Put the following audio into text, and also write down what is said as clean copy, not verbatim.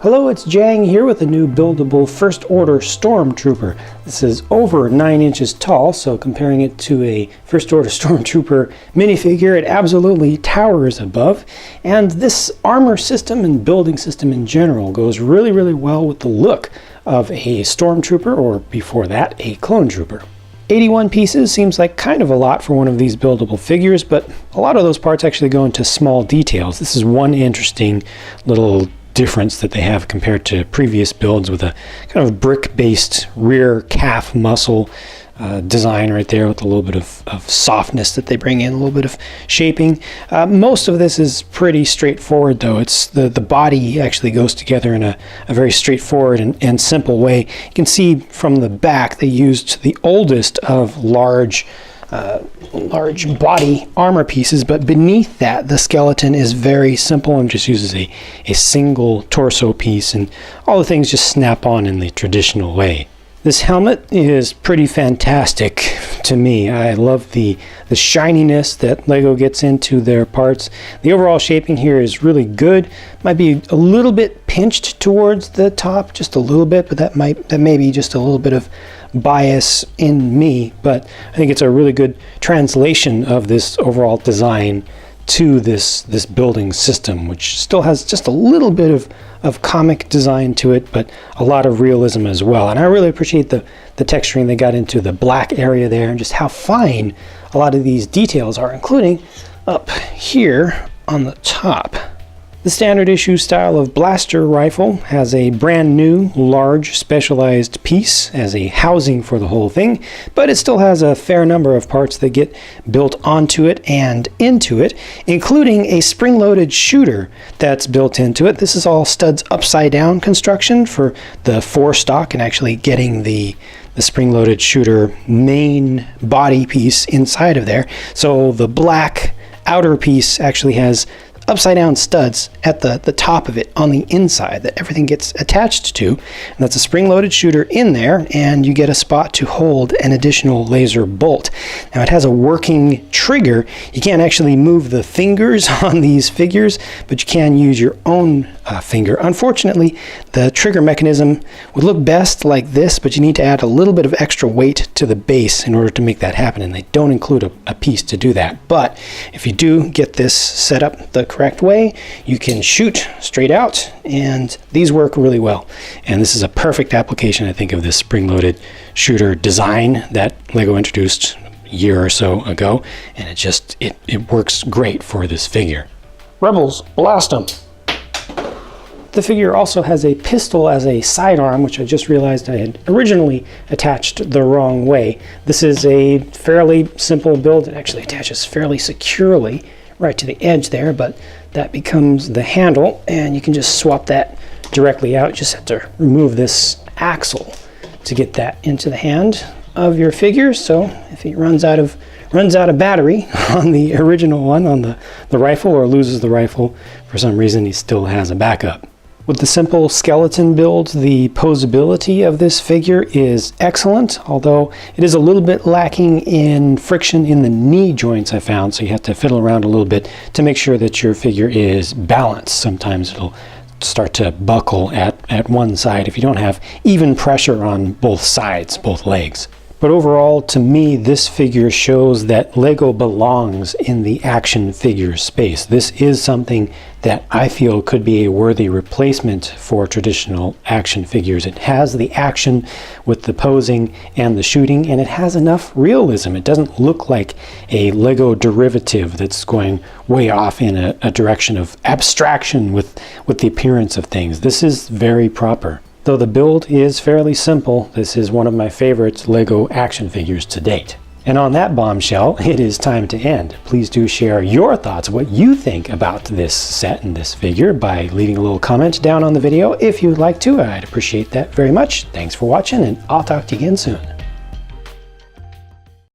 Hello, it's JANG here with a new buildable First Order Stormtrooper. This is over 9 inches tall, so comparing it to a First Order Stormtrooper minifigure, it absolutely towers above. And this armor system and building system in general goes really, really well with the look of a Stormtrooper, or before that, a Clone Trooper. 81 pieces seems like kind of a lot for one of these buildable figures, but a lot of those parts actually go into small details. This is one interesting little difference that they have compared to previous builds, with a kind of brick-based rear calf muscle design right there, with a little bit of softness that they bring in, a little bit of shaping. Most of this is pretty straightforward, though. It's the body actually goes together in a very straightforward and simple way. You can see from the back they used the oldest of large body armor pieces, but beneath that the skeleton is very simple and just uses a single torso piece, and all the things just snap on in the traditional way. This helmet is pretty fantastic to me. I love the shininess that LEGO gets into their parts. The overall shaping here is really good. Might be a little bit pinched towards the top, just a little bit, but that may be just a little bit of bias in me, but I think it's a really good translation of this overall design to this building system, which still has just a little bit of comic design to it, but a lot of realism as well. And I really appreciate the texturing they got into the black area there, and just how fine a lot of these details are, including up here on the top. The standard issue style of blaster rifle has a brand new large specialized piece as a housing for the whole thing, but it still has a fair number of parts that get built onto it and into it, including a spring-loaded shooter that's built into it. This is all studs upside down construction for the forestock, and actually getting the spring-loaded shooter main body piece inside of there. So the black outer piece actually has upside down studs at the top of it on the inside that everything gets attached to, and that's a spring-loaded shooter in there, and you get a spot to hold an additional laser bolt. Now it has a working trigger. You can't actually move the fingers on these figures, but you can use your own finger. Unfortunately, the trigger mechanism would look best like this, but you need to add a little bit of extra weight to the base in order to make that happen, and they don't include a piece to do that. But if you do get this set up the correct way, you can shoot straight out, and these work really well. And this is a perfect application, I think, of this spring-loaded shooter design that LEGO introduced a year or so ago, and it works great for this figure. Rebels, blast them! The figure also has a pistol as a sidearm, which I just realized I had originally attached the wrong way. This is a fairly simple build. It actually attaches fairly securely right to the edge there, but that becomes the handle, and you can just swap that directly out. You just have to remove this axle to get that into the hand of your figure. So if it runs out of battery on the original one, on the rifle, or loses the rifle for some reason, he still has a backup. With the simple skeleton build, the posability of this figure is excellent, although it is a little bit lacking in friction in the knee joints, I found, so you have to fiddle around a little bit to make sure that your figure is balanced. Sometimes it'll start to buckle at one side if you don't have even pressure on both sides, both legs. But overall, to me, this figure shows that LEGO belongs in the action figure space. This is something that I feel could be a worthy replacement for traditional action figures. It has the action with the posing and the shooting, and it has enough realism. It doesn't look like a LEGO derivative that's going way off in a direction of abstraction with the appearance of things. This is very proper. Though the build is fairly simple, this is one of my favorite LEGO action figures to date. And on that bombshell, it is time to end. Please do share your thoughts, what you think about this set and this figure, by leaving a little comment down on the video if you'd like to. I'd appreciate that very much. Thanks for watching, and I'll talk to you again soon.